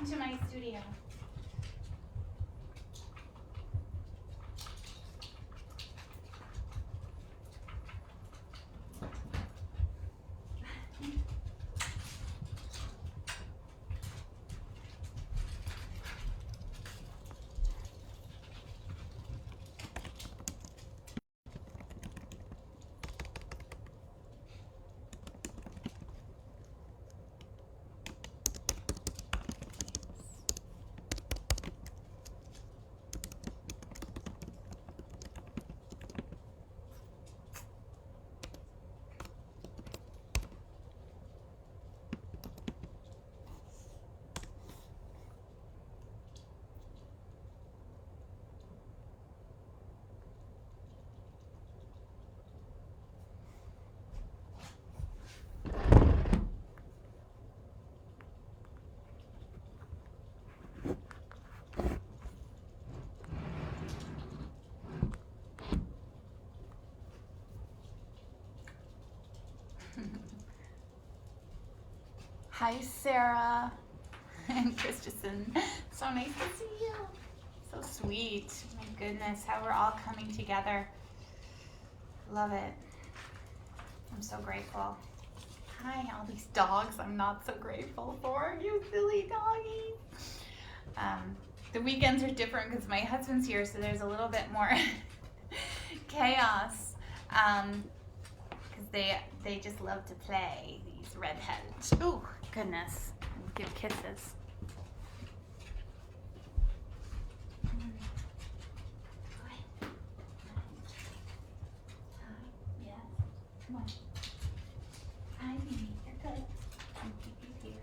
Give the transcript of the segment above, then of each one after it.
into my studio. Hi, Sarah and Christensen. So nice to see you. So sweet. My goodness, how we're all coming together. Love it. I'm so grateful. Hi, all these dogs I'm not so grateful for. You silly doggy. The weekends are different because my husband's here, so there's a little bit more chaos. Because they just love to play, these redheads. Oh, goodness. Give kisses. Yes. Come on. Hi, Mimi. You're good. I'll keep you here.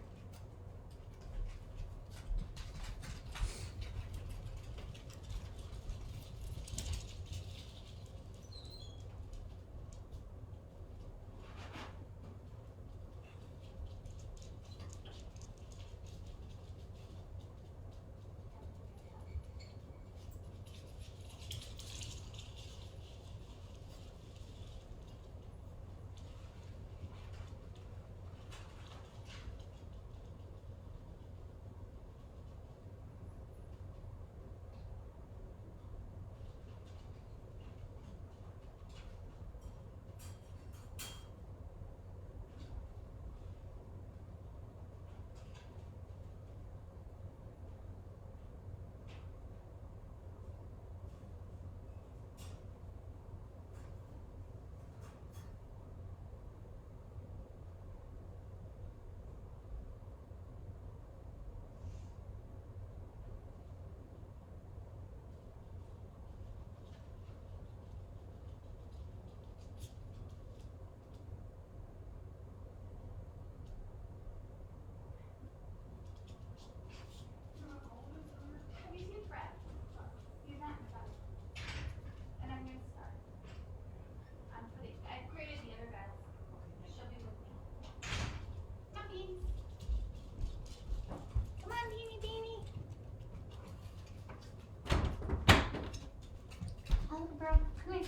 Bro, come here.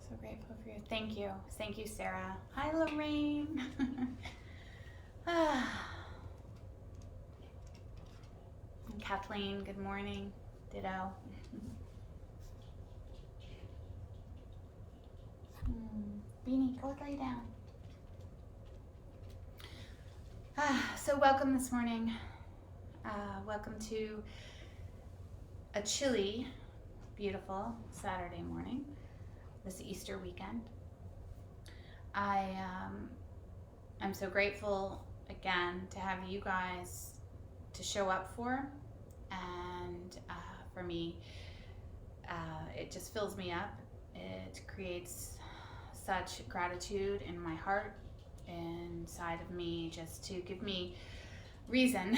So grateful for you. Thank you. Thank you, Sarah. Hi, Lorraine. And Kathleen, good morning. Ditto. Beanie, go lay down. So welcome this morning. Welcome to a chilly, beautiful Saturday morning, this Easter weekend. I'm so grateful again to have you guys to show up for, and for me, it just fills me up. It creates such gratitude in my heart, inside of me, just to give me reason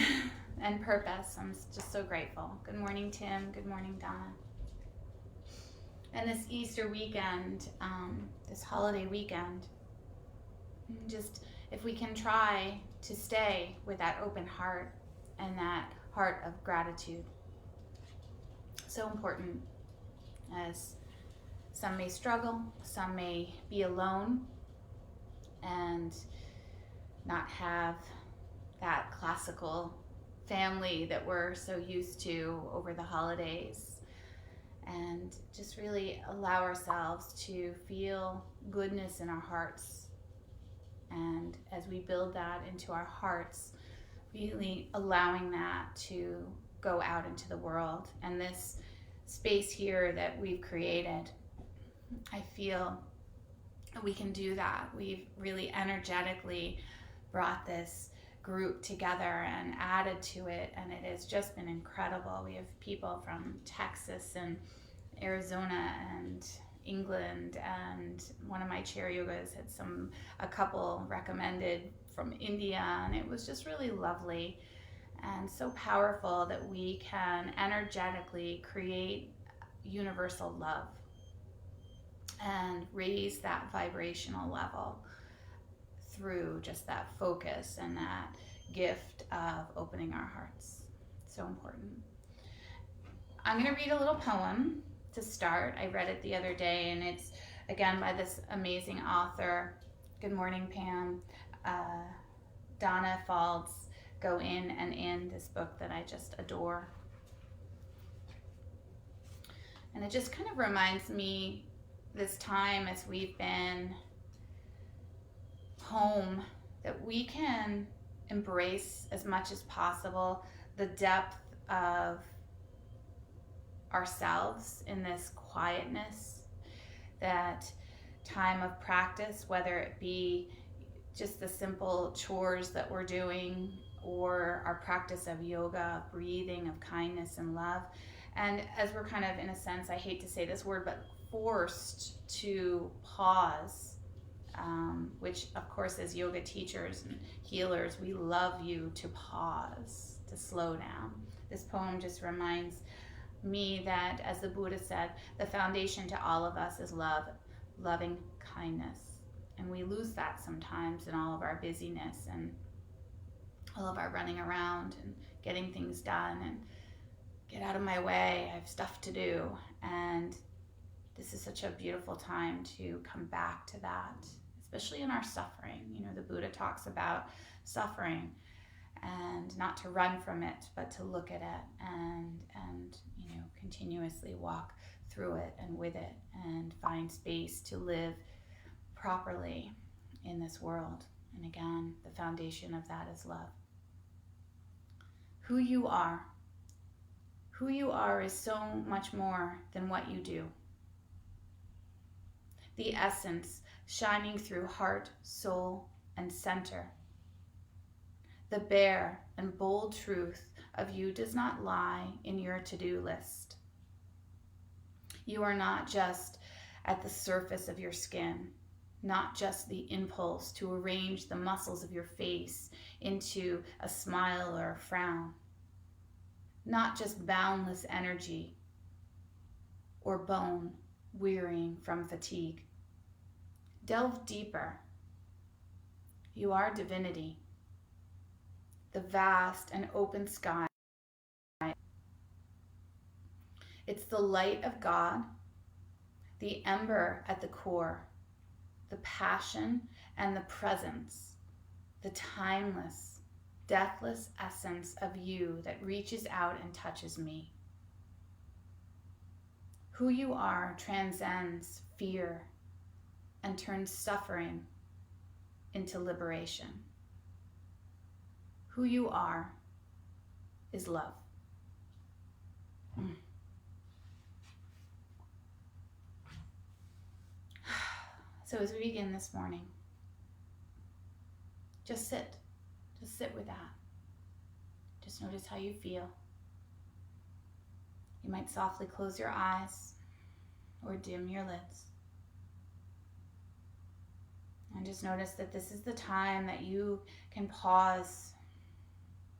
and purpose. I'm just so grateful. Good morning, Tim. Good morning, Donna. And this Easter weekend, this holiday weekend, just if we can try to stay with that open heart and that part of gratitude. So important, as some may struggle, some may be alone and not have that classical family that we're so used to over the holidays, and just really allow ourselves to feel goodness in our hearts. And as we build that into our hearts, really allowing that to go out into the world. And this space here that we've created, I feel we can do that. We've really energetically brought this group together and added to it, and it has just been incredible. We have people from Texas and Arizona and England, and one of my chair yogas had a couple recommended from India, and it was just really lovely and so powerful that we can energetically create universal love and raise that vibrational level through just that focus and that gift of opening our hearts. So important. I'm going to read a little poem to start. I read it the other day, and it's again by this amazing author. Good morning, Pam. Donna Fald's Go In and In, this book that I just adore. And it just kind of reminds me this time as we've been home, that we can embrace as much as possible the depth of ourselves in this quietness, that time of practice, whether it be just the simple chores that we're doing or our practice of yoga, breathing, of kindness and love. And as we're kind of, in a sense, I hate to say this word, but forced to pause, which of course as yoga teachers and healers, we love you to pause, to slow down. This poem just reminds me that, as the Buddha said, the foundation to all of us is love, loving kindness. And we lose that sometimes in all of our busyness and all of our running around and getting things done and get out of my way, I have stuff to do. And this is such a beautiful time to come back to that, especially in our suffering. You know, the Buddha talks about suffering and not to run from it, but to look at it and you know, continuously walk through it and with it and find space to live properly in this world. And again, the foundation of that is love. Who you are is so much more than what you do. The essence shining through heart, soul, and center. The bare and bold truth of you does not lie in your to-do list. You are not just at the surface of your skin, not just the impulse to arrange the muscles of your face into a smile or a frown, not just boundless energy or bone wearying from fatigue. Delve deeper. You are divinity, the vast and open sky. It's the light of God, the ember at the core, the passion and the presence, the timeless, deathless essence of you that reaches out and touches me. Who you are transcends fear and turns suffering into liberation. Who you are is love. So as we begin this morning, just sit with that. Just notice how you feel. You might softly close your eyes or dim your lids. And just notice that this is the time that you can pause,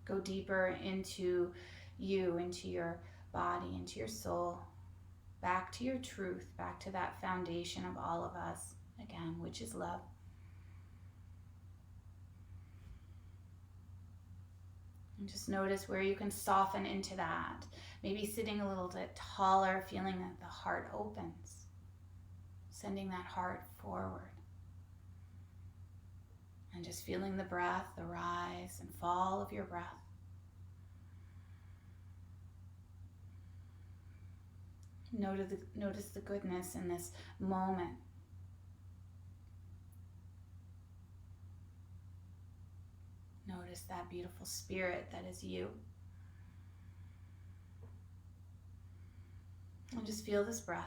go deeper into you, into your body, into your soul, back to your truth, back to that foundation of all of us, again, which is love. And just notice where you can soften into that. Maybe sitting a little bit taller, feeling that the heart opens, sending that heart forward. And just feeling the breath, the rise and fall of your breath. Notice the goodness in this moment. Notice that beautiful spirit that is you. And just feel this breath.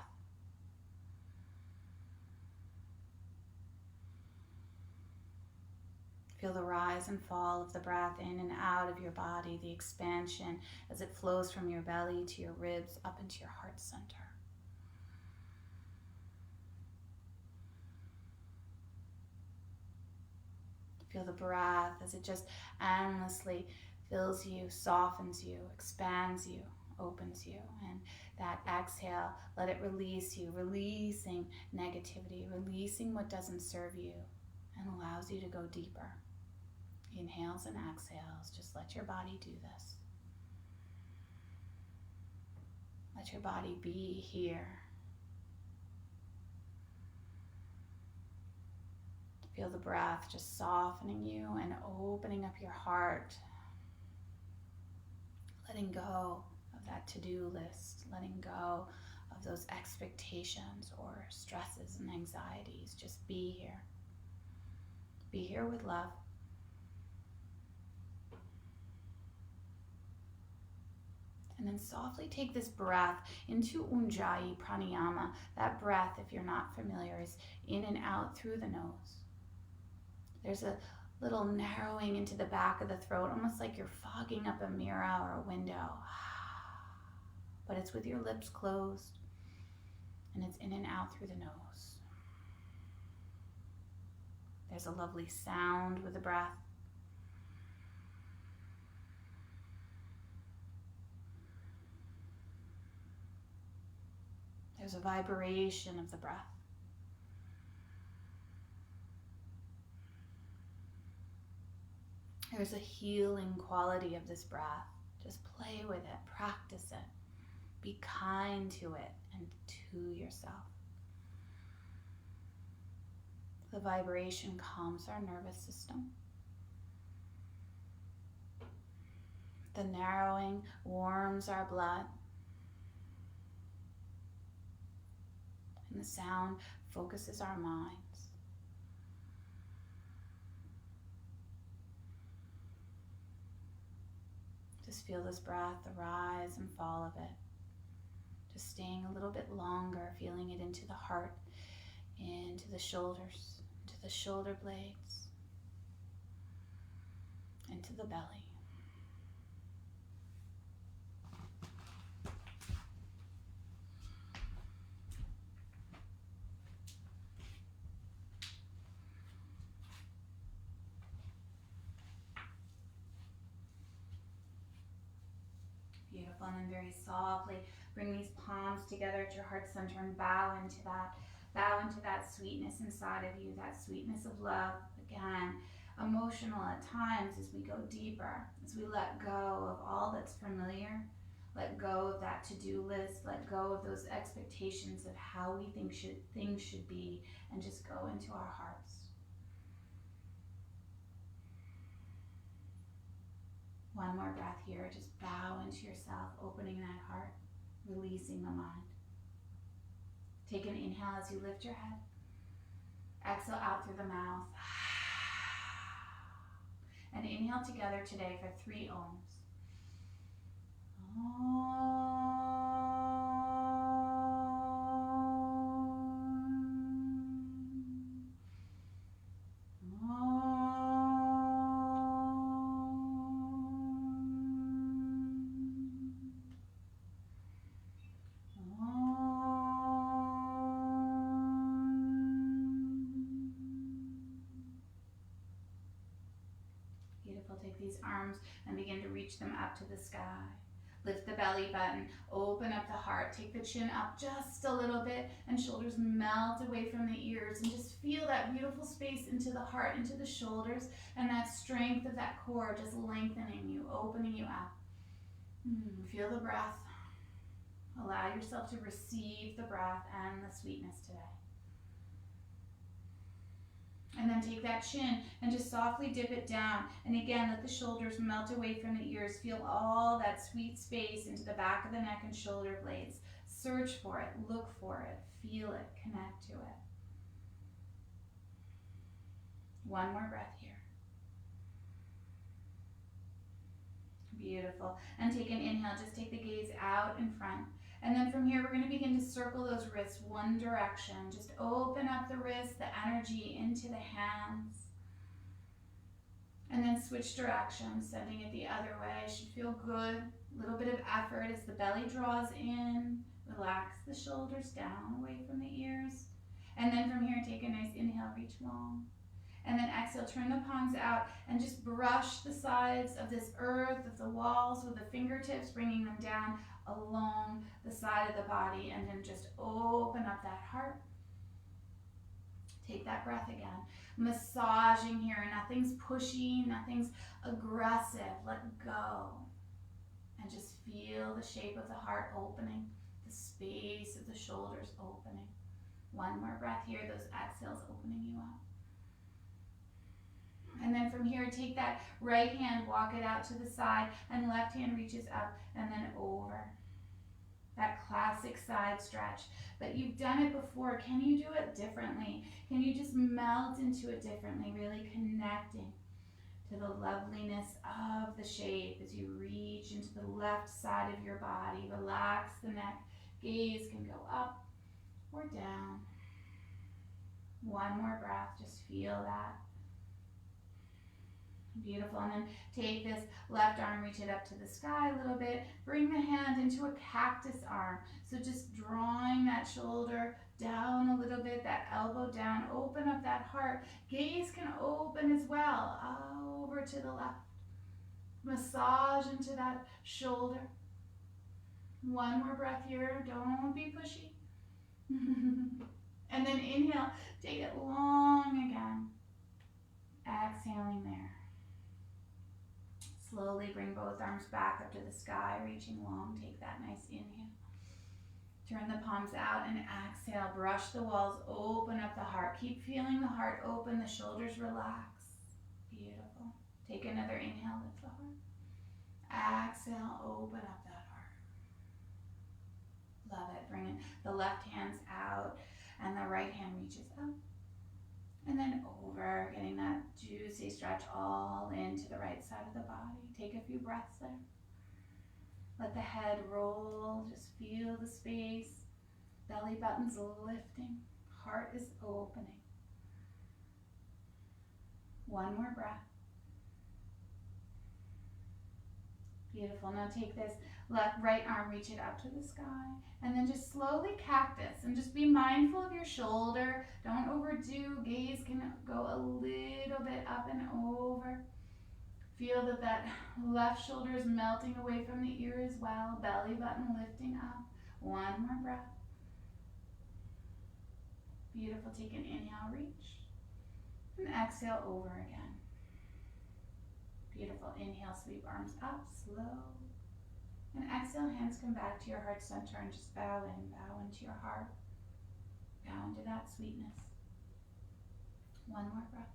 Feel the rise and fall of the breath in and out of your body, the expansion as it flows from your belly to your ribs up into your heart center. Feel the breath as it just endlessly fills you, softens you, expands you, opens you. And that exhale, let it release you, releasing negativity, releasing what doesn't serve you, and allows you to go deeper. Inhales and exhales, just let your body do this. Let your body be here. Feel the breath just softening you and opening up your heart. Letting go of that to-do list, letting go of those expectations or stresses and anxieties. Just be here. Be here with love. And then softly take this breath into Ujjayi Pranayama. That breath, if you're not familiar, is in and out through the nose. There's a little narrowing into the back of the throat, almost like you're fogging up a mirror or a window. But it's with your lips closed, and it's in and out through the nose. There's a lovely sound with the breath. There's a vibration of the breath. There's a healing quality of this breath. Just play with it, practice it. Be kind to it and to yourself. The vibration calms our nervous system. The narrowing warms our blood. And the sound focuses our minds. Just feel this breath, the rise and fall of it. Just staying a little bit longer, feeling it into the heart, into the shoulders, into the shoulder blades, into the belly. Beautiful, and then very softly bring these palms together at your heart center and bow into that sweetness inside of you, that sweetness of love. Again, emotional at times as we go deeper, as we let go of all that's familiar, let go of that to-do list, let go of those expectations of how we think things should be, and just go into our hearts. One more breath here. Just bow into yourself, opening that heart, releasing the mind. Take an inhale as you lift your head. Exhale out through the mouth. And inhale together today for 3 ohms. Beautiful. Take these arms and begin to reach them up to the sky. Lift the belly button, open up the heart, take the chin up just a little bit, and shoulders melt away from the ears, and just feel that beautiful space into the heart, into the shoulders, and that strength of that core just lengthening you, opening you up. Feel the breath. Allow yourself to receive the breath and the sweetness today. And then take that chin and just softly dip it down. And again, let the shoulders melt away from the ears. Feel all that sweet space into the back of the neck and shoulder blades. Search for it, look for it, feel it, connect to it. One more breath here. Beautiful. And take an inhale, just take the gaze out in front. And then from here, we're going to begin to circle those wrists one direction. Just open up the wrists, the energy into the hands. And then switch directions, sending it the other way. Should feel good. A little bit of effort as the belly draws in. Relax the shoulders down away from the ears. And then from here, take a nice inhale, reach long. And then exhale, turn the palms out and just brush the sides of this earth, of the walls with the fingertips, bringing them down along the side of the body, and then just open up that heart. Take that breath again. Massaging here, nothing's pushy, nothing's aggressive. Let go. And just feel the shape of the heart opening, the space of the shoulders opening. One more breath here, those exhales opening you up. And then from here, take that right hand, walk it out to the side, and left hand reaches up and then over. That classic side stretch. But you've done it before. Can you do it differently? Can you just melt into it differently, really connecting to the loveliness of the shape as you reach into the left side of your body. Relax the neck. Gaze can go up or down. One more breath. Just feel that. Beautiful. And then take this left arm, reach it up to the sky a little bit. Bring the hand into a cactus arm. So just drawing that shoulder down a little bit, that elbow down. Open up that heart. Gaze can open as well. Over to the left. Massage into that shoulder. One more breath here. Don't be pushy. And then inhale. Take it long again. Exhaling there. Slowly bring both arms back up to the sky, reaching long. Take that nice inhale. Turn the palms out and exhale. Brush the walls, open up the heart. Keep feeling the heart open, the shoulders relax. Beautiful. Take another inhale, lift the heart. Exhale, open up that heart. Love it. Bring the left hands out and the right hand reaches up. And then over, getting that juicy stretch all into the right side of the body. Take a few breaths there. Let the head roll, just feel the space. Belly button's lifting, heart is opening. One more breath. Beautiful. Now take this right arm, reach it up to the sky, and then just slowly cactus, and just be mindful of your shoulder. Don't overdo. Gaze can go a little bit up and over. Feel that left shoulder is melting away from the ear as well. Belly button lifting up. One more breath. Beautiful. Take an inhale, reach, and exhale over again. Beautiful. Inhale, sweep arms up, slow. And exhale, hands come back to your heart center and just bow into your heart. Bow into that sweetness. One more breath.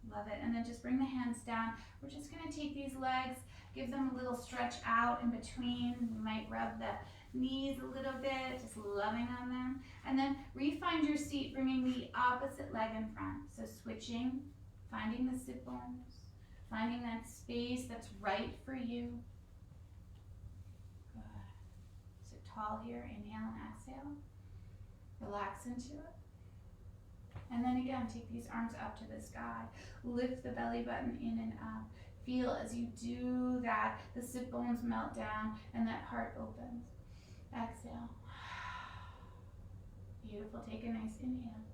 Love it. And then just bring the hands down. We're just going to take these legs, give them a little stretch out in between. You might rub the knees a little bit, just loving on them. And then re-find your seat, bringing the opposite leg in front. So switching, finding the sit bones. Finding that space that's right for you. Good. Sit tall here, inhale and exhale. Relax into it. And then again, take these arms up to the sky. Lift the belly button in and up. Feel as you do that, the sit bones melt down and that heart opens. Exhale. Beautiful. Take a nice inhale.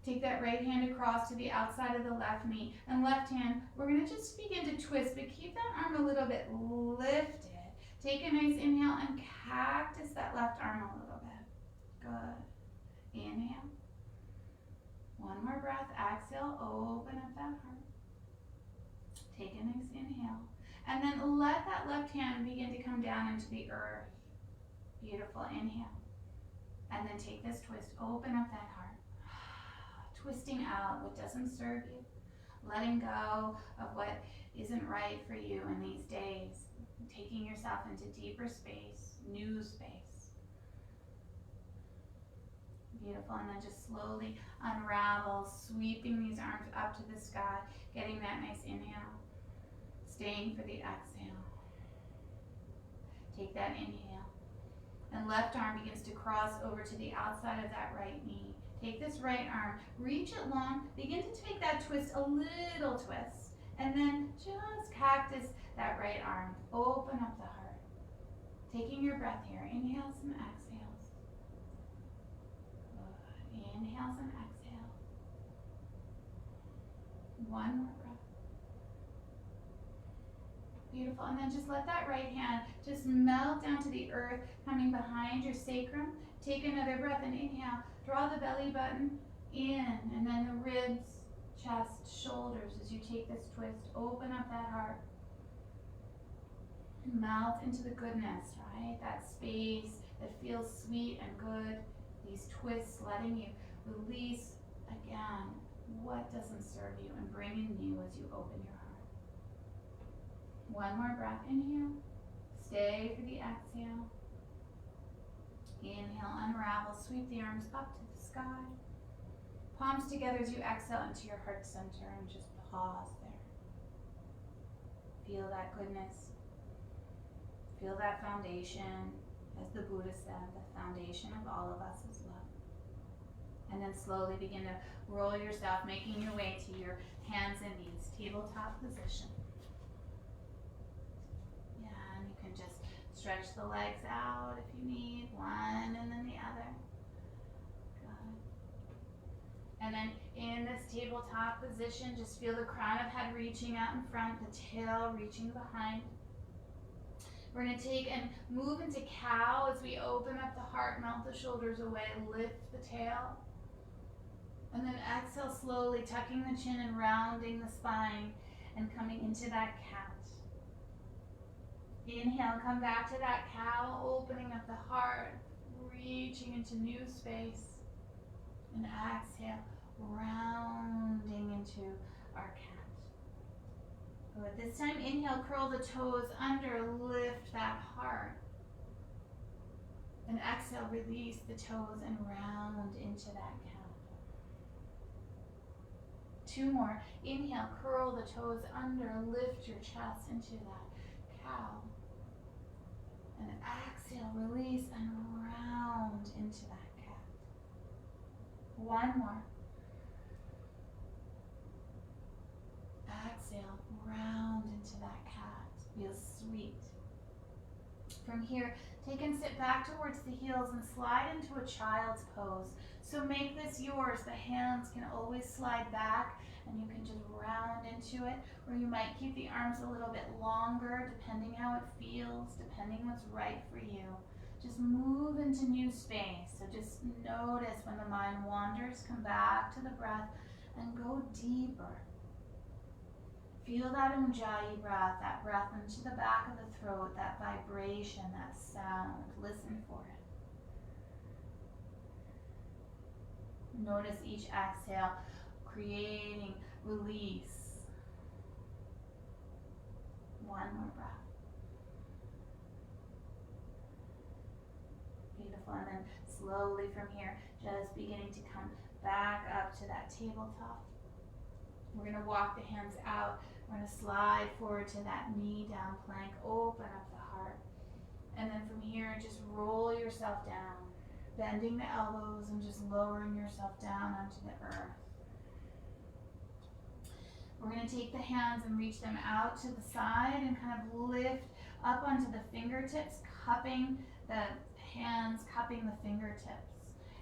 Take that right hand across to the outside of the left knee. And left hand, we're going to just begin to twist, but keep that arm a little bit lifted. Take a nice inhale and cactus that left arm a little bit. Good. Inhale. One more breath. Exhale. Open up that heart. Take a nice inhale. And then let that left hand begin to come down into the earth. Beautiful. Inhale. And then take this twist. Open up that heart. Twisting out what doesn't serve you. Letting go of what isn't right for you in these days. Taking yourself into deeper space, new space. Beautiful. And then just slowly unravel, sweeping these arms up to the sky, getting that nice inhale. Staying for the exhale. Take that inhale. And left arm begins to cross over to the outside of that right knee. Take this right arm, reach it long, begin to take that twist, a little twist, and then just cactus that right arm. Open up the heart. Taking your breath here. Inhales and exhales. Good. Inhales and exhales. One more breath. Beautiful. And then just let that right hand just melt down to the earth, coming behind your sacrum. Take another breath and inhale. Draw the belly button in, and then the ribs, chest, shoulders as you take this twist. Open up that heart. Melt into the goodness, right? That space that feels sweet and good. These twists letting you release again what doesn't serve you and bring in new as you open your heart. One more breath. Inhale. Stay for the exhale. Inhale, unravel, sweep the arms up to the sky. Palms together as you exhale into your heart center and just pause there. Feel that goodness. Feel that foundation, as the Buddha said, the foundation of all of us is love. And then slowly begin to roll yourself, making your way to your hands and knees, tabletop position. Yeah, and you can just stretch the legs out if you need, one and then the other. Good. And then in this tabletop position, just feel the crown of head reaching out in front, the tail reaching behind. We're going to take and move into cow as we open up the heart, melt the shoulders away, lift the tail. And then exhale slowly, tucking the chin and rounding the spine and coming into that cat. Inhale, come back to that cow, opening up the heart, reaching into new space. And exhale, rounding into our cat. Good. This time, inhale, curl the toes under, lift that heart. And exhale, release the toes and round into that cat. Two more. Inhale, curl the toes under, lift your chest into that cow. And exhale, release and round into that cat. One more. Exhale, round into that cat. Feels sweet. From here, take and sit back towards the heels and slide into a child's pose. So make this yours. The hands can always slide back and you can just round into it, or you might keep the arms a little bit longer depending how it feels, depending what's right for you. Just move into new space. So just notice when the mind wanders, come back to the breath and go deeper. Feel that Ujjayi breath, that breath into the back of the throat, that vibration, that sound. Listen for it. Notice each exhale creating release. One more breath. Beautiful. And then slowly from here, just beginning to come back up to that tabletop. We're going to walk the hands out. We're going to slide forward to that knee down plank. Open up the heart. And then from here, just roll yourself down, bending the elbows and just lowering yourself down onto the earth. We're going to take the hands and reach them out to the side and kind of lift up onto the fingertips, cupping the hands, cupping the fingertips.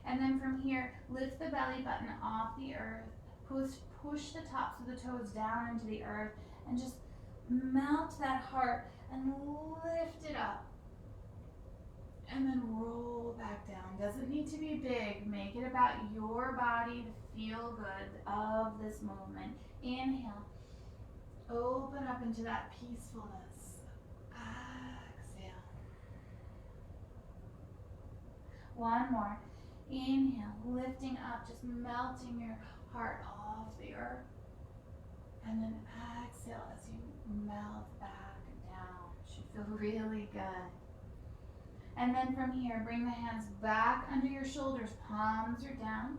And then from here, lift the belly button off the earth. Push the tops of the toes down into the earth and just melt that heart and lift it up. And then roll back down. Doesn't need to be big. Make it about your body, the feel good of this movement. Inhale. Open up into that peacefulness. Exhale. One more. Inhale, lifting up, just melting your heart off the earth. And then exhale as you melt back down. Should feel really good. And then from here, bring the hands back under your shoulders. Palms are down.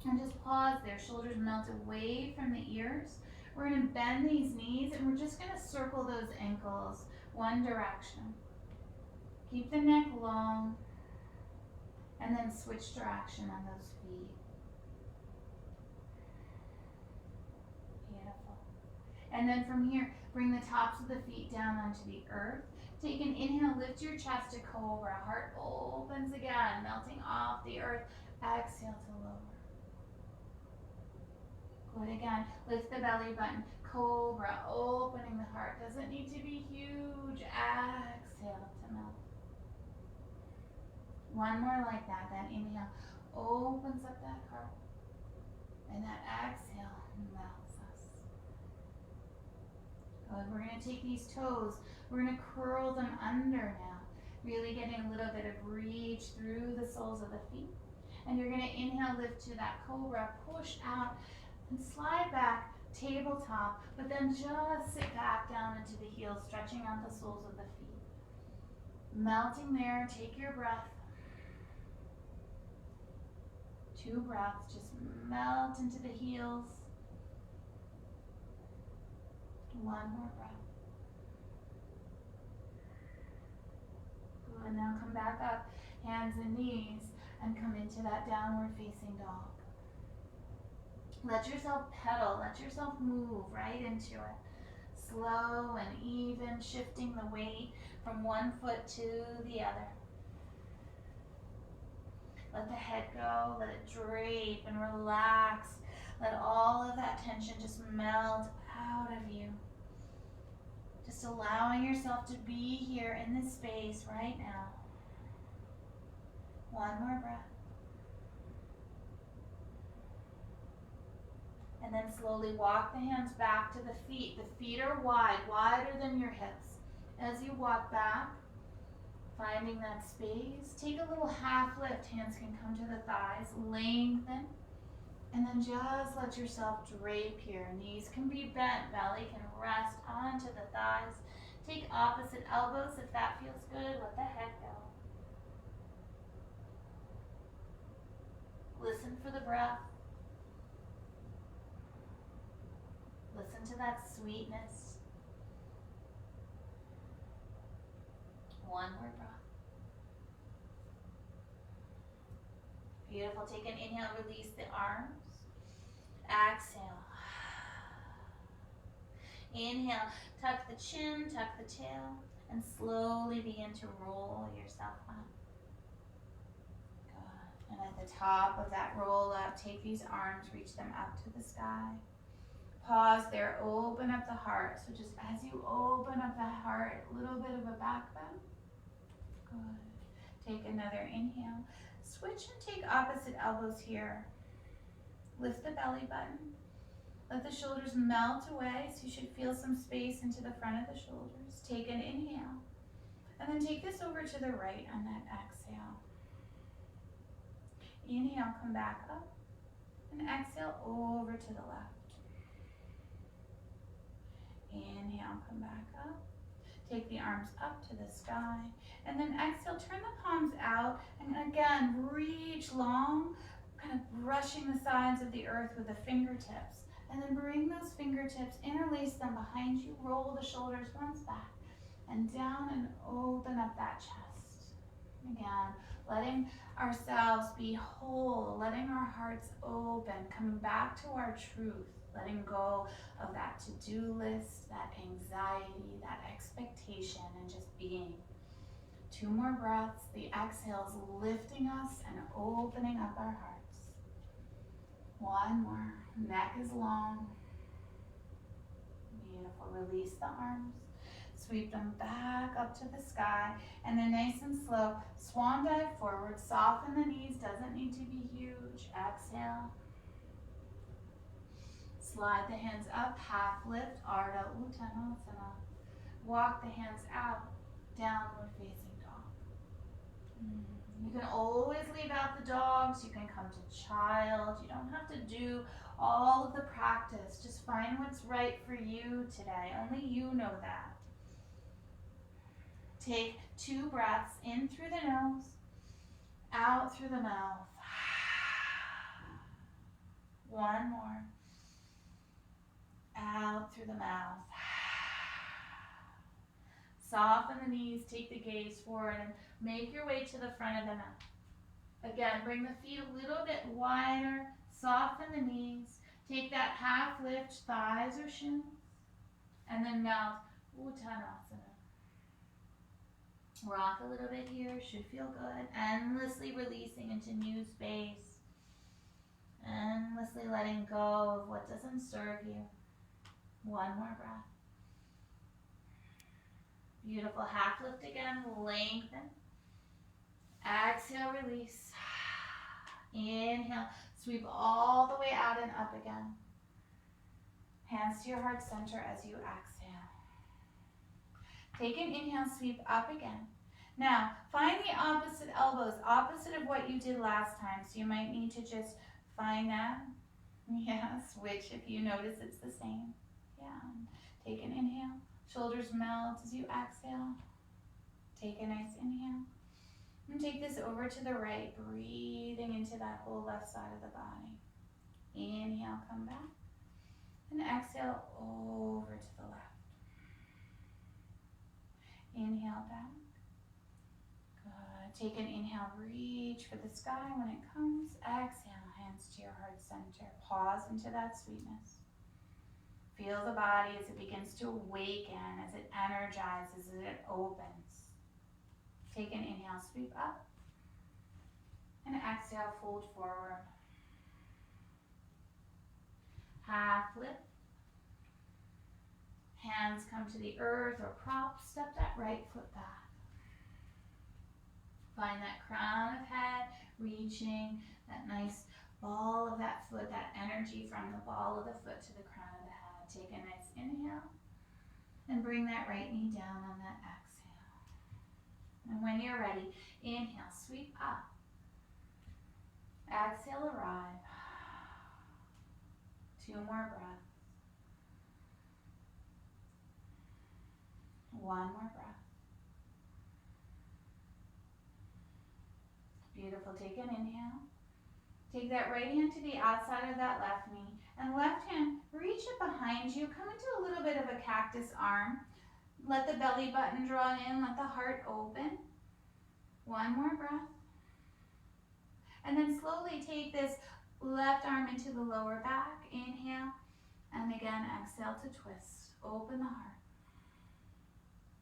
And just pause there. Shoulders melt away from the ears. We're going to bend these knees and we're just going to circle those ankles one direction. Keep the neck long. And then switch direction on those feet. Beautiful. And then from here, bring the tops of the feet down onto the earth. Take an inhale, lift your chest to cobra. Heart opens again, melting off the earth. Exhale to lower. Good again. Lift the belly button. Cobra, opening the heart. Doesn't need to be huge. Exhale to melt. One more like that. That inhale opens up that heart. And that exhale melts us. Good. We're going to take these toes. We're going to curl them under now. Really getting a little bit of reach through the soles of the feet. And you're going to inhale, lift to that cobra, push out, and slide back, tabletop, but then just sit back down into the heels, stretching out the soles of the feet. Melting there, take your breath. 2 breaths, just melt into the heels. 1 more breath. Good, and now come back up, hands and knees, and come into that downward facing dog. Let yourself pedal, let yourself move right into it. Slow and even, shifting the weight from one foot to the other. Let the head go, let it drape and relax. Let all of that tension just melt out of you. Just allowing yourself to be here in this space right now. 1 more breath. And then slowly walk the hands back to the feet. The feet are wide, wider than your hips. As you walk back, finding that space, take a little half lift. Hands can come to the thighs, lengthen. And then just let yourself drape here. Knees can be bent, belly can rest onto the thighs. Take opposite elbows if that feels good. Let the head go. Listen for the breath. Listen to that sweetness. 1 more breath. Beautiful. Take an inhale, release the arms. Exhale. Inhale, tuck the chin, tuck the tail, and slowly begin to roll yourself up. Good. And at the top of that roll up, take these arms, reach them up to the sky. Pause there, open up the heart. So just as you open up the heart, a little bit of a back bend. Good. Take another inhale. Switch and take opposite elbows here. Lift the belly button. Let the shoulders melt away, so you should feel some space into the front of the shoulders. Take an inhale. And then take this over to the right on that exhale. Inhale, come back up. And exhale over to the left. Inhale, come back up. Take the arms up to the sky. And then exhale, turn the palms out. And again, reach long, kind of brushing the sides of the earth with the fingertips. And then bring those fingertips, interlace them behind you, roll the shoulders once back. And down and open up that chest. Again, letting ourselves be whole, letting our hearts open, coming back to our truth. Letting go of that to-do list, that anxiety, that expectation, and just being. 2 more breaths. The exhale is lifting us and opening up our hearts. 1 more. Neck is long. Beautiful. Release the arms. Sweep them back up to the sky. And then nice and slow, swan dive forward. Soften the knees. Doesn't need to be huge. Exhale. Slide the hands up. Half lift. Ardha Uttanasana. Walk the hands out. Downward facing dog. You can always leave out the dogs. You can come to child. You don't have to do all of the practice. Just find what's right for you today. Only you know that. Take 2 breaths in through the nose, out through the mouth. 1 more. Out through the mouth. Soften the knees, take the gaze forward, and make your way to the front of the mat. Again, bring the feet a little bit wider, soften the knees, take that half lift, thighs or shins, and then mouth, Uttanasana. Rock a little bit here, should feel good. Endlessly releasing into new space. Endlessly letting go of what doesn't serve you. 1 more breath. Beautiful. Half lift again. Lengthen. Exhale, release. Inhale. Sweep all the way out and up again. Hands to your heart center as you exhale. Take an inhale, sweep up again. Now, find the opposite elbows, opposite of what you did last time. So you might need to just find that. Yeah, switch if you notice it's the same. Yeah. Take an inhale. Shoulders melt as you exhale. Take a nice inhale. And take this over to the right, breathing into that whole left side of the body. Inhale, come back. And exhale over to the left. Inhale back. Good. Take an inhale, reach for the sky when it comes. Exhale, hands to your heart center. Pause into that sweetness. Feel the body as it begins to awaken, as it energizes, as it opens. Take an inhale, sweep up. And exhale, fold forward. Half lift. Hands come to the earth or prop. Step that right foot back. Find that crown of head, reaching that nice ball of that foot, that energy from the ball of the foot to the crown of the head. Take a nice inhale and bring that right knee down on that exhale. And when you're ready, inhale, sweep up. Exhale, arrive. 2 more breaths. 1 more breath. Beautiful. Take an inhale. Take that right hand to the outside of that left knee. And left hand, reach it behind you. Come into a little bit of a cactus arm. Let the belly button draw in. Let the heart open. 1 more breath. And then slowly take this left arm into the lower back. Inhale. And again, exhale to twist. Open the heart.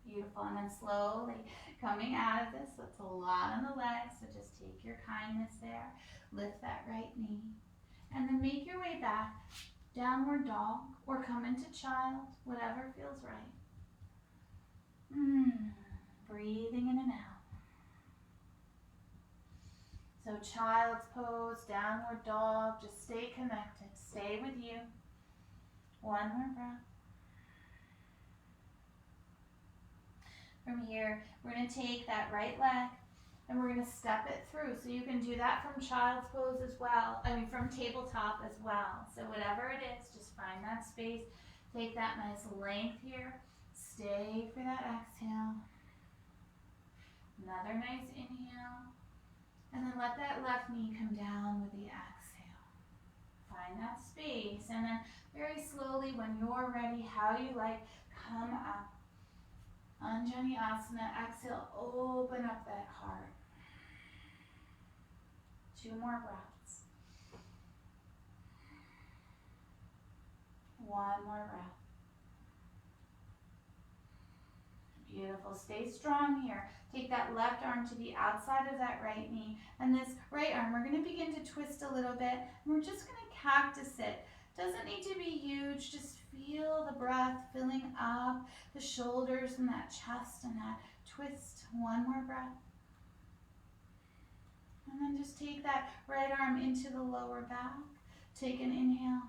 Beautiful. And then slowly coming out of this. That's a lot on the legs. So just take your kindness there. Lift that right knee. And then make your way back. Downward dog. Or come into child. Whatever feels right. Breathing in and out. So child's pose, downward dog, just stay connected. Stay with you. 1 more breath. From here, we're going to take that right leg and we're going to step it through. So you can do that from child's pose as well. From tabletop as well. So whatever it is, just find that space. Take that nice length here. Stay for that exhale. Another nice inhale. And then let that left knee come down with the exhale. Find that space. And then very slowly, when you're ready, how you like, come up. Anjani Asana. Exhale, open up that heart. 2 more breaths. 1 more breath. Beautiful. Stay strong here. Take that left arm to the outside of that right knee. And this right arm, we're going to begin to twist a little bit. And we're just going to cactus it. Doesn't need to be huge. Just feel the breath filling up the shoulders and that chest and that twist. One more breath. And then just take that right arm into the lower back. Take an inhale.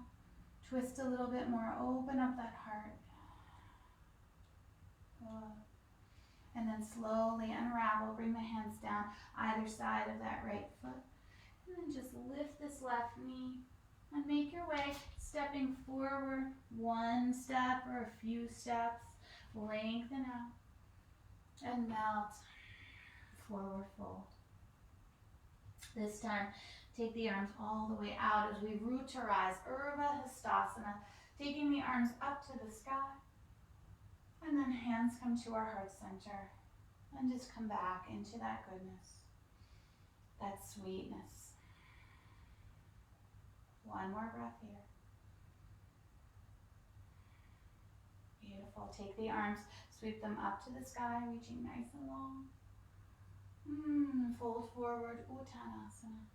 Twist a little bit more. Open up that heart. Good. And then slowly unravel. Bring the hands down either side of that right foot. And then just lift this left knee and make your way, stepping forward one step or a few steps. Lengthen out and melt. Forward fold. This time, take the arms all the way out as we root to rise, Urdhva Hastasana, taking the arms up to the sky. And then hands come to our heart center and just come back into that goodness, that sweetness. One more breath here. Beautiful. Take the arms, sweep them up to the sky, reaching nice and long. Fold forward, Uttanasana.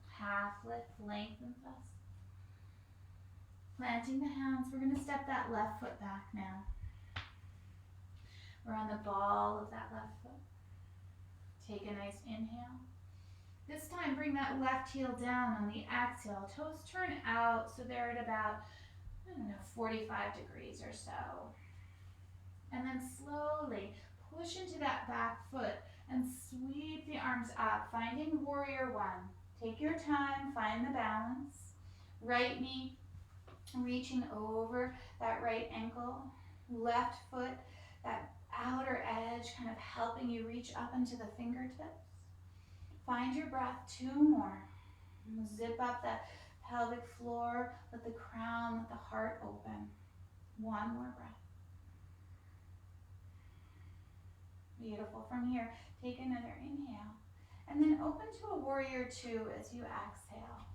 Half lift, lengthens us. Planting the hands, we're going to step that left foot back now. We're on the ball of that left foot. Take a nice inhale. This time, bring that left heel down on the exhale. Toes turn out so they're at about, 45 degrees or so. And then slowly push into that back foot and sweep the arms up, finding warrior one. Take your time, find the balance. Right knee reaching over that right ankle. Left foot, that outer edge kind of helping you reach up into the fingertips. Find your breath, two more. Zip up that pelvic floor, let the crown, let the heart open. One more breath. Beautiful. From here, take another inhale. And then open to a warrior two as you exhale.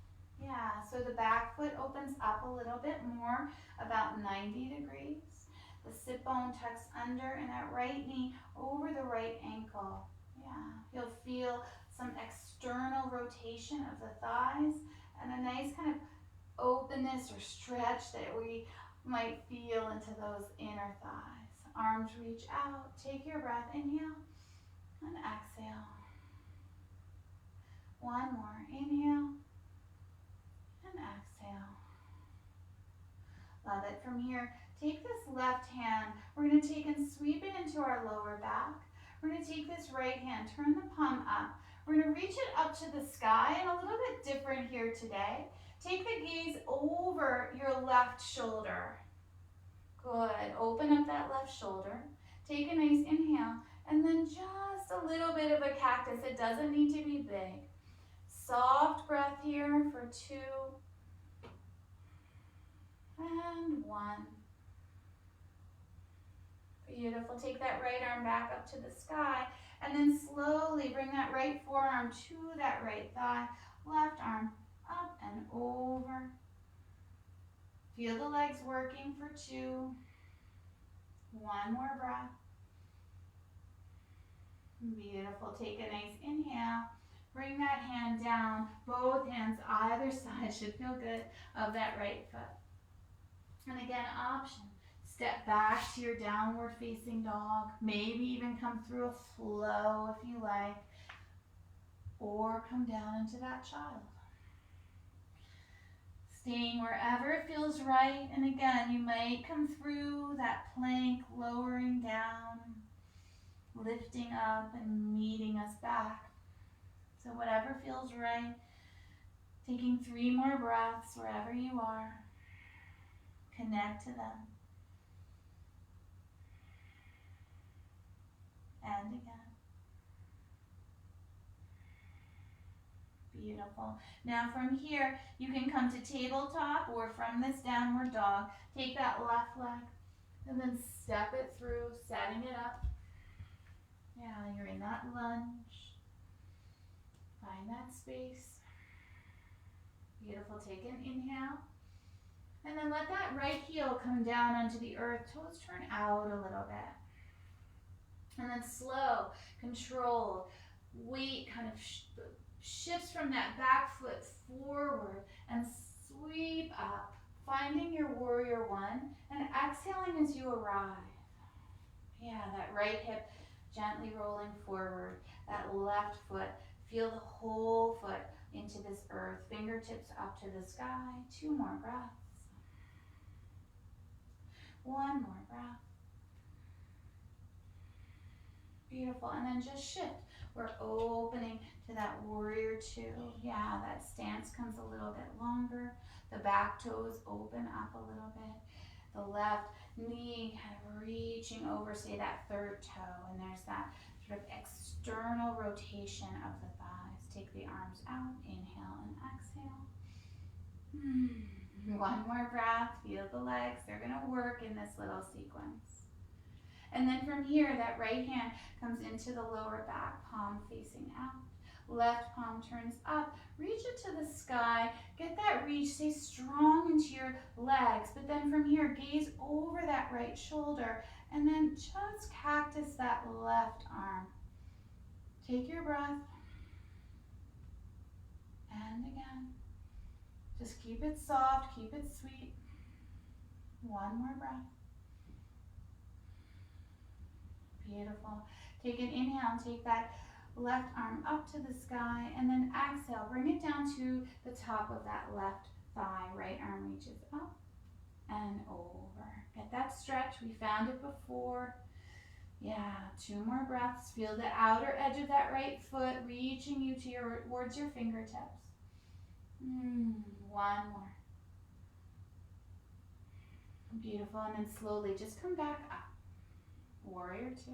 Yeah, so the back foot opens up a little bit more, about 90 degrees. The sit bone tucks under and that right knee over the right ankle. Yeah, you'll feel some external rotation of the thighs and a nice kind of openness or stretch that we might feel into those inner thighs. Arms reach out, take your breath, inhale and exhale. One more, inhale and exhale. Love it. From here, take this left hand, we're going to take and sweep it into our lower back. We're going to take this right hand, turn the palm up. We're going to reach it up to the sky, and a little bit different here today. Take the gaze over your left shoulder. Good. Open up that left shoulder. Take a nice inhale, and then just a little bit of a cactus. It doesn't need to be big. Soft breath here for 2 and 1. Beautiful. Take that right arm back up to the sky, and then slowly bring that right forearm to that right thigh. Left arm up and over. Feel the legs working for 2. One more breath. Beautiful. Take a nice inhale. Bring that hand down. Both hands either side should feel good of that right foot. And again, option. Step back to your downward facing dog. Maybe even come through a flow if you like. Or come down into that child. Staying wherever it feels right. And again, you might come through that plank, lowering down, lifting up and meeting us back. So whatever feels right. Taking 3 more breaths wherever you are. Connect to them. And again. Beautiful. Now from here, you can come to tabletop or from this downward dog. Take that left leg and then step it through, setting it up. Yeah, you're in that lunge. Find that space. Beautiful. Take an inhale And then let that right heel come down onto the earth. Toes turn out a little bit. And then slow, controlled, weight kind of shifts from that back foot forward and sweep up, finding your warrior one and exhaling as you arrive. Yeah, that right hip gently rolling forward, that left foot, feel the whole foot into this earth, fingertips up to the sky. 2 more breaths. 1 more breath. Beautiful, and then just shift. We're opening to that warrior 2. Yeah, that stance comes a little bit longer. The back toes open up a little bit. The left knee kind of reaching over, say that third toe, and there's that sort of external rotation of the thighs. Take the arms out, inhale and exhale. 1 more breath, feel the legs. They're gonna work in this little sequence. And then from here, that right hand comes into the lower back, palm facing out. Left palm turns up, reach it to the sky, get that reach, stay strong into your legs, but then from here, gaze over that right shoulder, and then just cactus that left arm. Take your breath, and again. Just keep it soft, keep it sweet. 1 more breath. Beautiful. Take an inhale and take that left arm up to the sky, and then exhale, bring it down to the top of that left thigh. Right arm reaches up and over. Get that stretch. We found it before. Yeah, 2 more breaths. Feel the outer edge of that right foot reaching you towards your fingertips. 1 more. Beautiful, and then slowly just come back up. Warrior 2.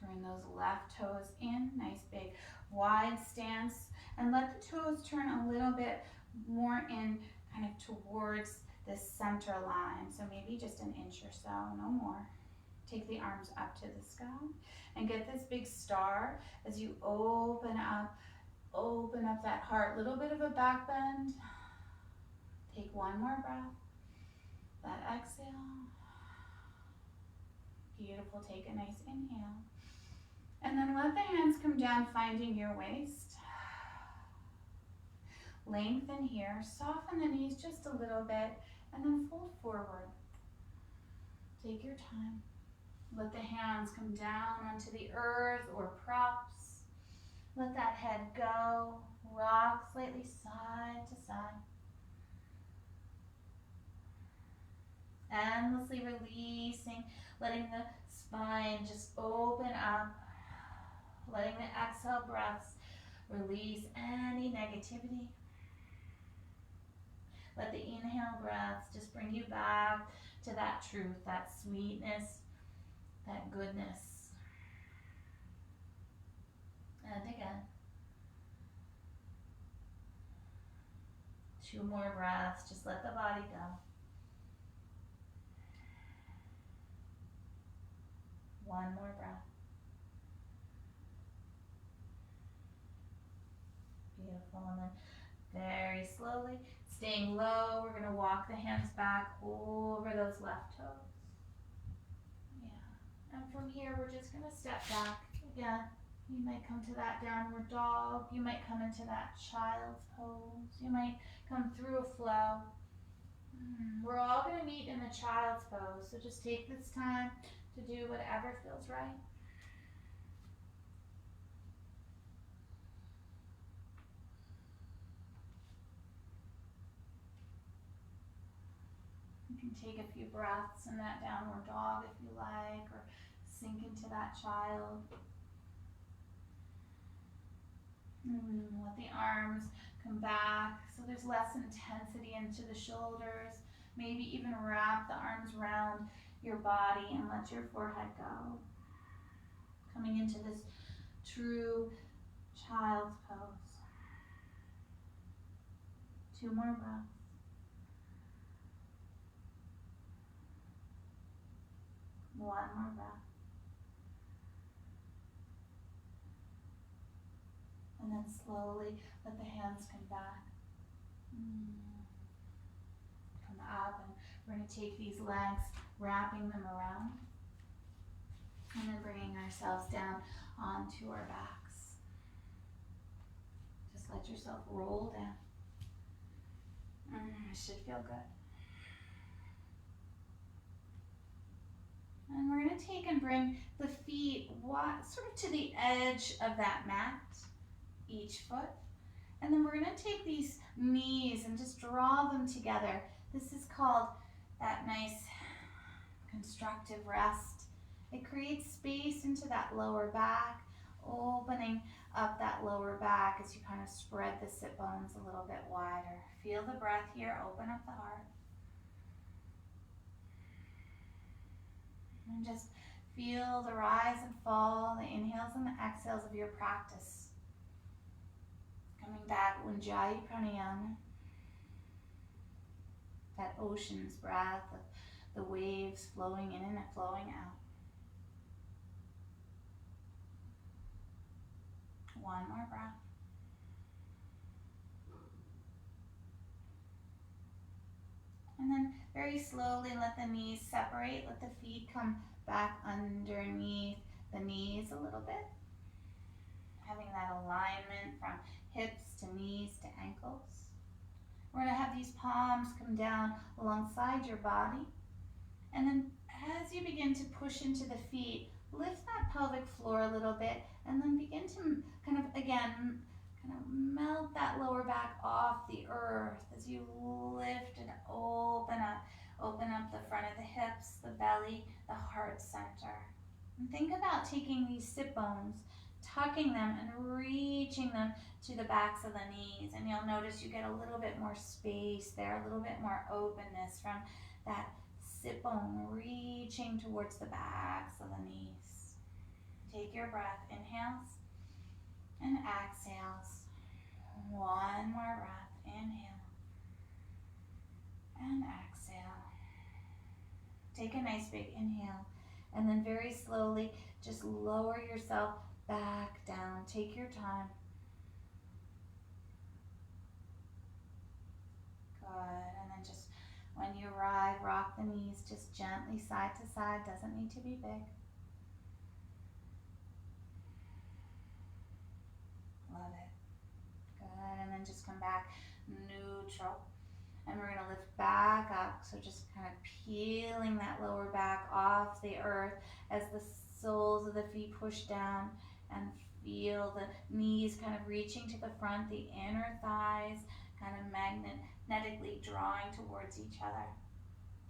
Turn those left toes in, nice big wide stance, and let the toes turn a little bit more in kind of towards this center line. So maybe just an inch or so, no more. Take the arms up to the sky and get this big star as you open up that heart. Little bit of a back bend. Take 1 more breath. That exhale. Beautiful, take a nice inhale. And then let the hands come down, finding your waist. Lengthen here, soften the knees just a little bit, and then fold forward. Take your time. Let the hands come down onto the earth or props. Let that head go, rock slightly side to side. Endlessly releasing, letting the spine just open up, letting the exhale breaths release any negativity. Let the inhale breaths just bring you back to that truth, that sweetness, that goodness. And again. 2 more breaths, just let the body go. 1 more breath. Beautiful, and then very slowly, staying low, we're gonna walk the hands back over those left toes. Yeah, and from here, we're just gonna step back. Again, you might come to that downward dog. You might come into that child's pose. You might come through a flow. We're all gonna meet in the child's pose, so just take this time to do whatever feels right. You can take a few breaths in that downward dog if you like, or sink into that child. Let the arms come back so there's less intensity into the shoulders. Maybe even wrap the arms around your body and let your forehead go. Coming into this true child's pose. 2 more breaths. One more breath. And then slowly let the hands come back. We're going to take these legs, wrapping them around, and then bringing ourselves down onto our backs. Just let yourself roll down. It should feel good. And we're going to take and bring the feet sort of to the edge of that mat, each foot. And then we're going to take these knees and just draw them together. This is called that nice constructive rest. It creates space into that lower back, opening up that lower back as you kind of spread the sit bones a little bit wider. Feel the breath here, open up the heart. And just feel the rise and fall, the inhales and the exhales of your practice. Coming back, Ujjayi Pranayama. That ocean's breath of the waves flowing in and flowing out. One more breath. And then very slowly let the knees separate. Let the feet come back underneath the knees a little bit. Having that alignment from hips to knees to ankles. We're going to have these palms come down alongside your body. And then as you begin to push into the feet, lift that pelvic floor a little bit and then begin to kind of melt that lower back off the earth as you lift and open up the front of the hips, the belly, the heart center. And think about taking these sit bones, tucking them and reaching them to the backs of the knees. And you'll notice you get a little bit more space there, a little bit more openness from that sit bone reaching towards the backs of the knees. Take your breath, inhales and exhales. One more breath, inhale and exhale. Take a nice big inhale and then very slowly just lower yourself back down. Take your time. Good. And then just when you arrive, rock the knees just gently side to side. Doesn't need to be big. Love it. Good. And then just come back neutral. And we're going to lift back up. So just kind of peeling that lower back off the earth as the soles of the feet push down, and feel the knees kind of reaching to the front, the inner thighs kind of magnetically drawing towards each other.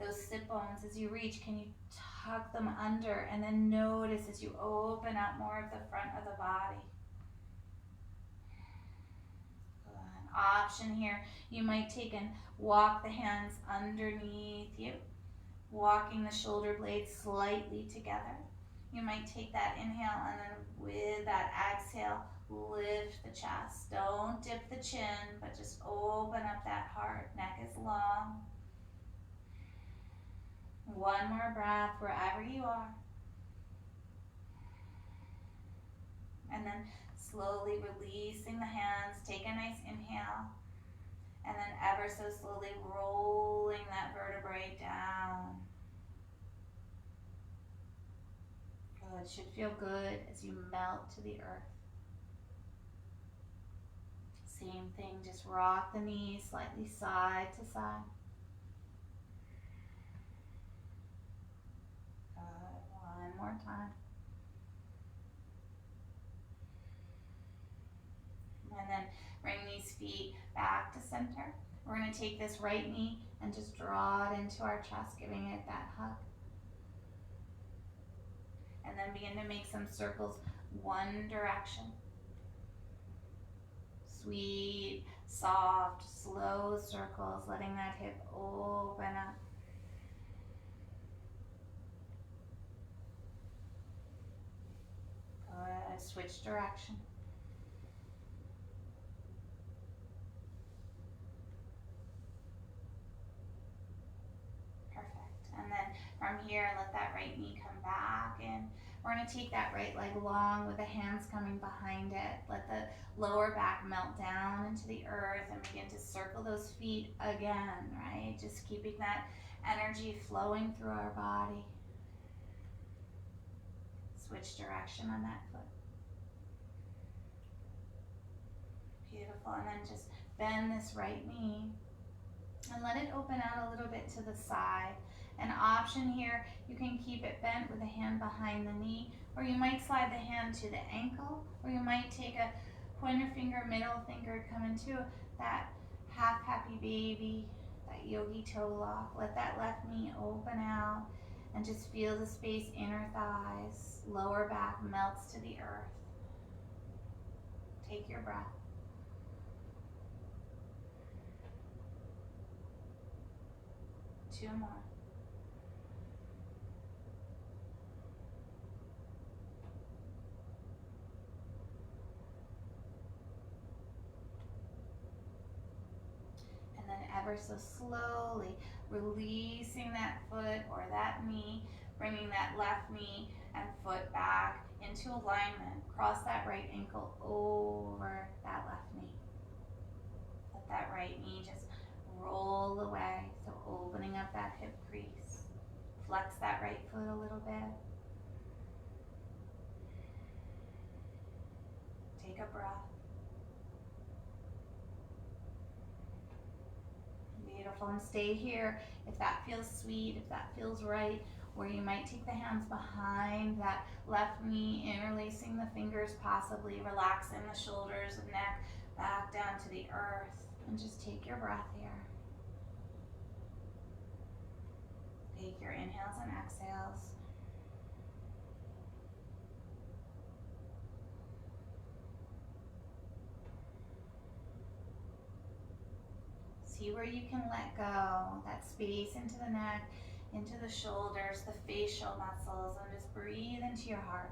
Those sit bones, as you reach, can you tuck them under and then notice as you open up more of the front of the body. Good. Option here, you might take and walk the hands underneath you, walking the shoulder blades slightly together. You might take that inhale and then with that exhale, lift the chest. Don't dip the chin, but just open up that heart. Neck is long. One more breath wherever you are. And then slowly releasing the hands. Take a nice inhale. And then ever so slowly rolling that vertebrae down. Good. Should feel good as you melt to the earth. Same thing, just rock the knees slightly side to side. Good. One more time. And then bring these feet back to center. We're going to take this right knee and just draw it into our chest, giving it that hug. And then begin to make some circles one direction. Sweet, soft, slow circles, letting that hip open up. Good. Switch direction. Perfect. And then from here, let that right knee come back in. We're going to take that right leg long with the hands coming behind it. Let the lower back melt down into the earth and begin to circle those feet again, right? Just keeping that energy flowing through our body. Switch direction on that foot. Beautiful. And then just bend this right knee and let it open out a little bit to the side. An option here, you can keep it bent with a hand behind the knee, or you might slide the hand to the ankle, or you might take a pointer finger, middle finger, come into that half happy baby, that yogi toe lock. Let that left knee open out and just feel the space, inner thighs, lower back melts to the earth. Take your breath. Two more. And then ever so slowly releasing that foot or that knee, bringing that left knee and foot back into alignment. Cross that right ankle over that left knee. Let that right knee just roll away. So opening up that hip crease. Flex that right foot a little bit. Take a breath. Beautiful. And stay here if that feels sweet, if that feels right, where you might take the hands behind that left knee, interlacing the fingers, possibly relaxing the shoulders and neck back down to the earth. And just take your breath here. Take your inhales and exhales. See where you can let go, that space into the neck, into the shoulders, the facial muscles, and just breathe into your heart.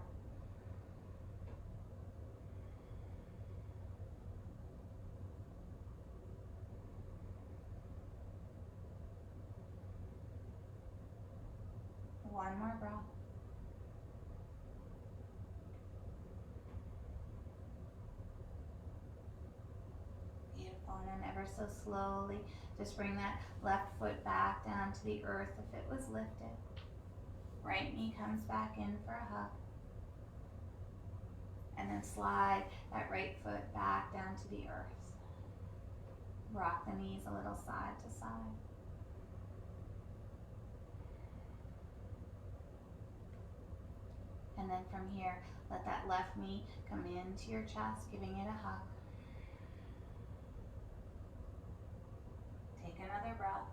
One more breath. Beautiful. And then ever so slowly, just bring that left foot back down to the earth if it was lifted. Right knee comes back in for a hug. And then slide that right foot back down to the earth. Rock the knees a little side to side. And then from here, let that left knee come into your chest, giving it a hug. Take another breath.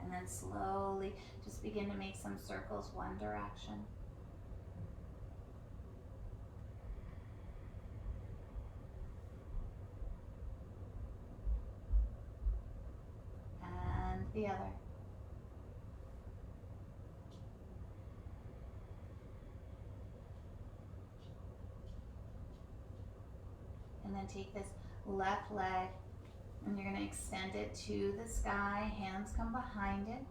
And then slowly just begin to make some circles one direction. And the other. And then take this left leg and you're going to extend it to the sky. Hands come behind it.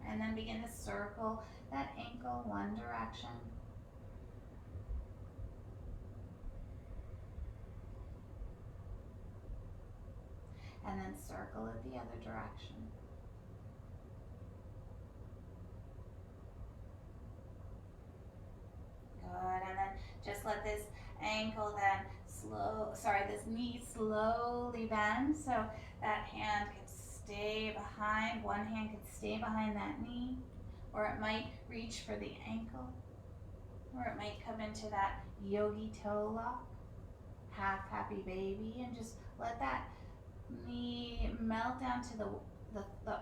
And then begin to circle that ankle one direction. And then circle it the other direction. Good. And then just let this ankle then this knee slowly bend so that hand can stay behind, one hand can stay behind that knee, or it might reach for the ankle, or it might come into that yogi toe lock, half happy baby, and just let that knee melt down to the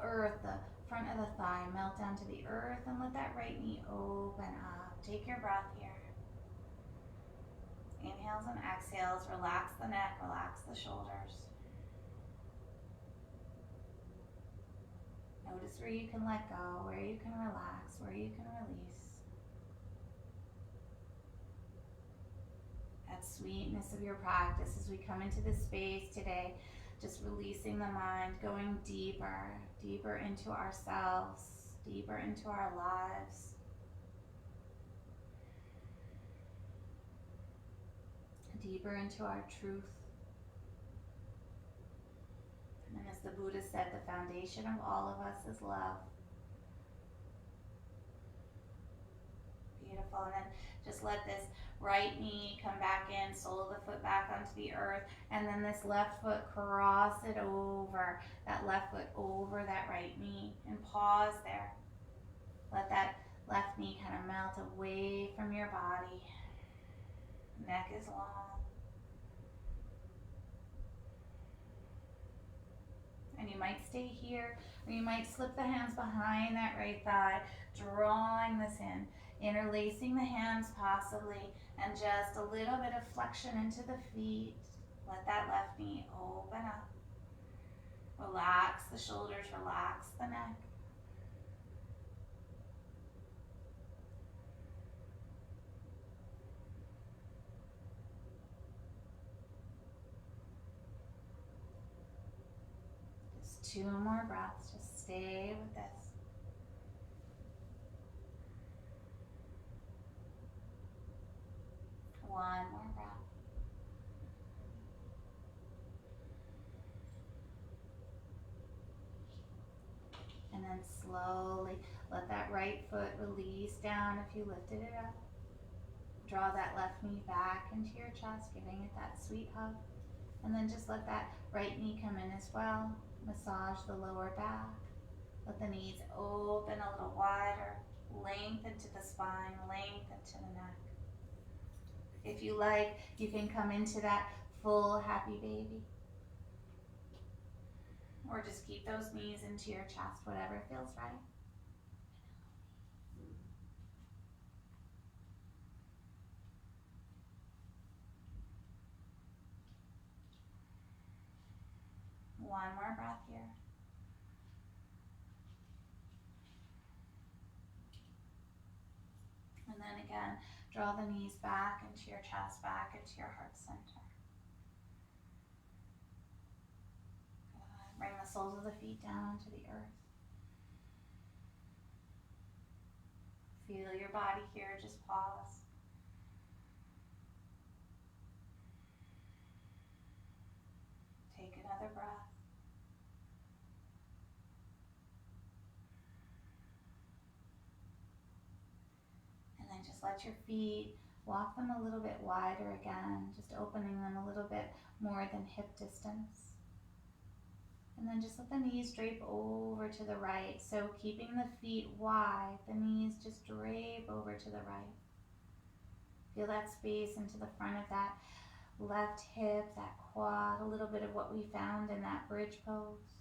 earth, the front of the thigh, melt down to the earth, and let that right knee open up. Take your breath here. Inhales and exhales, relax the neck, relax the shoulders. Notice where you can let go, where you can relax, where you can release. That sweetness of your practice as we come into this space today, just releasing the mind, going deeper, deeper into ourselves, deeper into our lives. deeper into our truth. And as the Buddha said, the foundation of all of us is love. Beautiful. And then just let this right knee come back in, sole of the foot back onto the earth, and then this left foot, cross it over, that left foot over that right knee, and pause there. Let that left knee kind of melt away from your body. Neck is long. And you might stay here, or you might slip the hands behind that right thigh, drawing this in, interlacing the hands possibly, and just a little bit of flexion into the feet. Let that left knee open up. Relax the shoulders, relax the neck. Just 2 more breaths. Just stay with this. One more breath. And then slowly let that right foot release down if you lifted it up. Draw that left knee back into your chest, giving it that sweet hug. And then just let that right knee come in as well. Massage the lower back. Let the knees open a little wider. Lengthen to the spine, lengthen to the neck. If you like, you can come into that full happy baby. Or just keep those knees into your chest, whatever feels right. One more breath here. And then again, draw the knees back into your chest, back into your heart center. Good. Bring the soles of the feet down to the earth. Feel your body here, just pause. Take another breath. And then just let your feet, walk them a little bit wider again, just opening them a little bit more than hip distance. And then just let the knees drape over to the right. So keeping the feet wide, the knees just drape over to the right. Feel that space into the front of that left hip, that quad, a little bit of what we found in that bridge pose.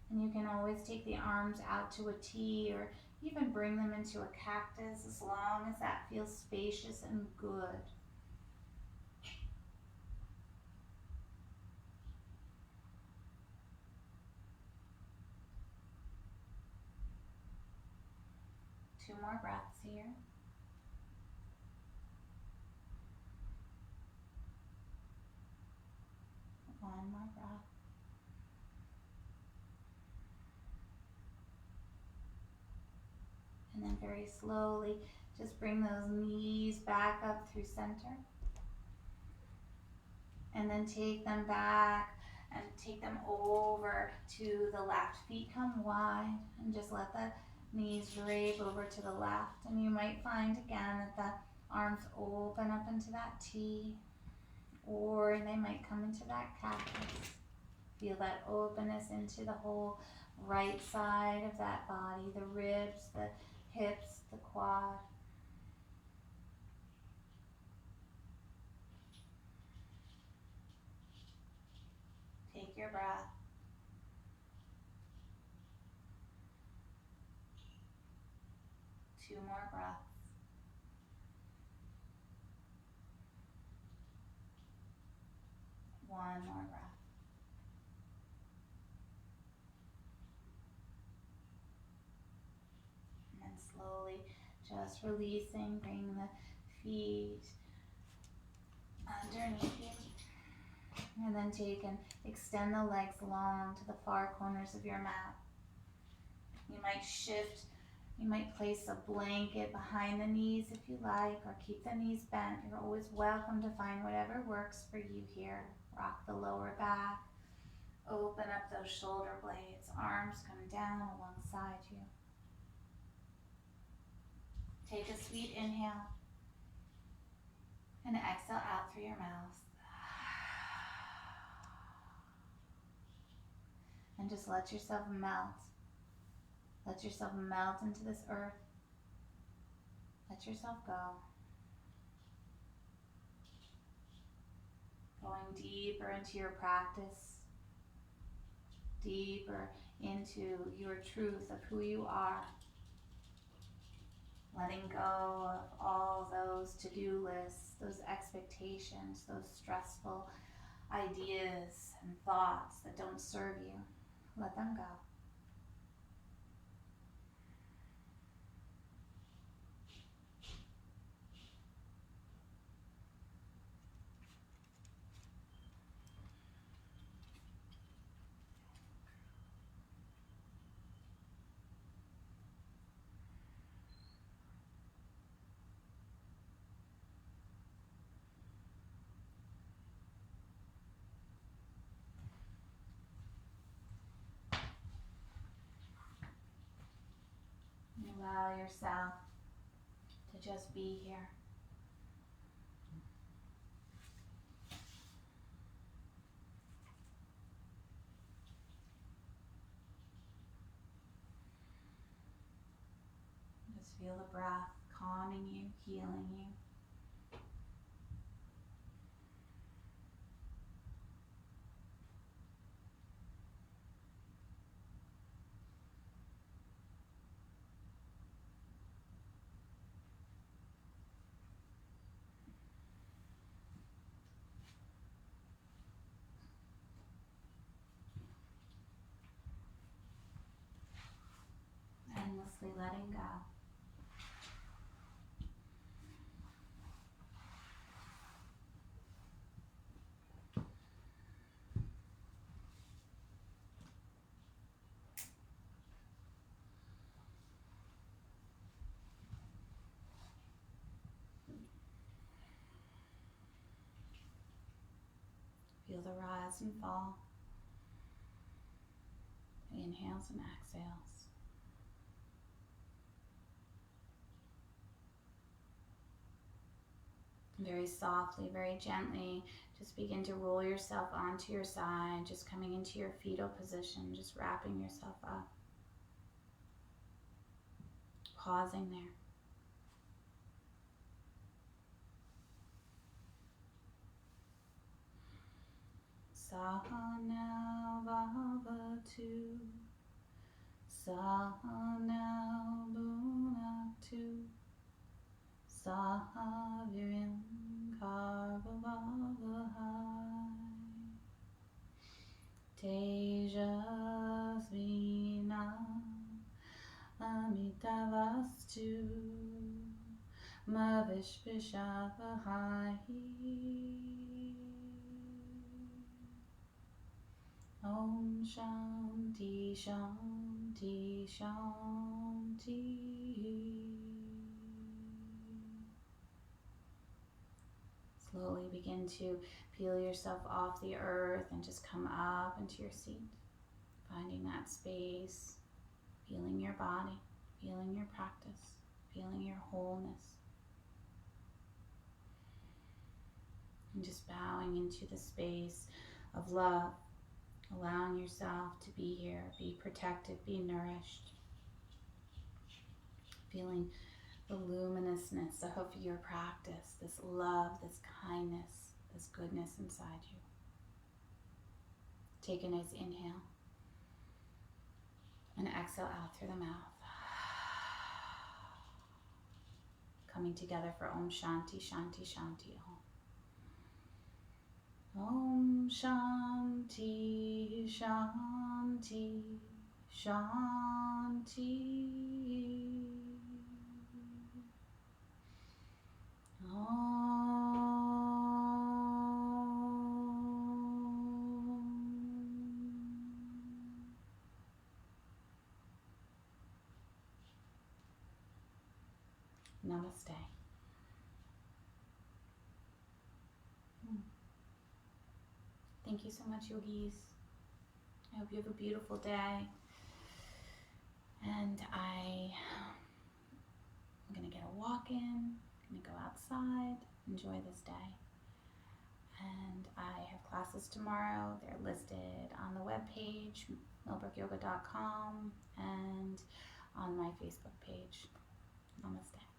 And you can always take the arms out to a T or even bring them into a cactus as long as that feels spacious and good. Two more breaths here. One more breath. And then very slowly, just bring those knees back up through center. And then take them back and take them over to the left. Feet come wide and just let the knees drape over to the left. And you might find again that the arms open up into that T, or they might come into that cactus. Feel that openness into the whole right side of that body, the ribs, the hips, the quad. Take your breath. Two more breaths. One more breath. And then slowly just releasing, bring the feet underneath you. And then take and extend the legs long to the far corners of your mat. You might shift You might place a blanket behind the knees if you like, or keep the knees bent. You're always welcome to find whatever works for you here. Rock the lower back. Open up those shoulder blades. Arms come down alongside you. Take a sweet inhale and exhale out through your mouth. And just let yourself melt. Let yourself melt into this earth. Let yourself go. Going deeper into your practice. Deeper into your truth of who you are. Letting go of all those to-do lists, those expectations, those stressful ideas and thoughts that don't serve you. Let them go. Allow yourself to just be here. Just feel the breath calming you, healing you. Endlessly letting go. Feel the rise and fall. Inhales and exhales. Very softly, very gently, just begin to roll yourself onto your side, just coming into your fetal position, just wrapping yourself up. Pausing there. Sahana Bhavatu, Sahana Bhunaktu, Sahaviryam Karvavavahai, Tejasvina Amitavastu, Mavishvishavahai. Om Shanti Shanti Shanti. Slowly begin to peel yourself off the earth and just come up into your seat. Finding that space, feeling your body, feeling your practice, feeling your wholeness. And just bowing into the space of love. Allowing yourself to be here, be protected, be nourished. Feeling the luminousness of your practice, this love, this kindness, this goodness inside you. Take a nice inhale and exhale out through the mouth. Coming together for Om Shanti Shanti Shanti Om. Om Shanti Shanti Shanti. Om. Namaste. Thank you so much, yogis. I hope you have a beautiful day. And I'm going to get a walk in. I'm going to go outside, enjoy this day. And I have classes tomorrow. They're listed on the webpage, millbrookyoga.com, and on my Facebook page. Namaste.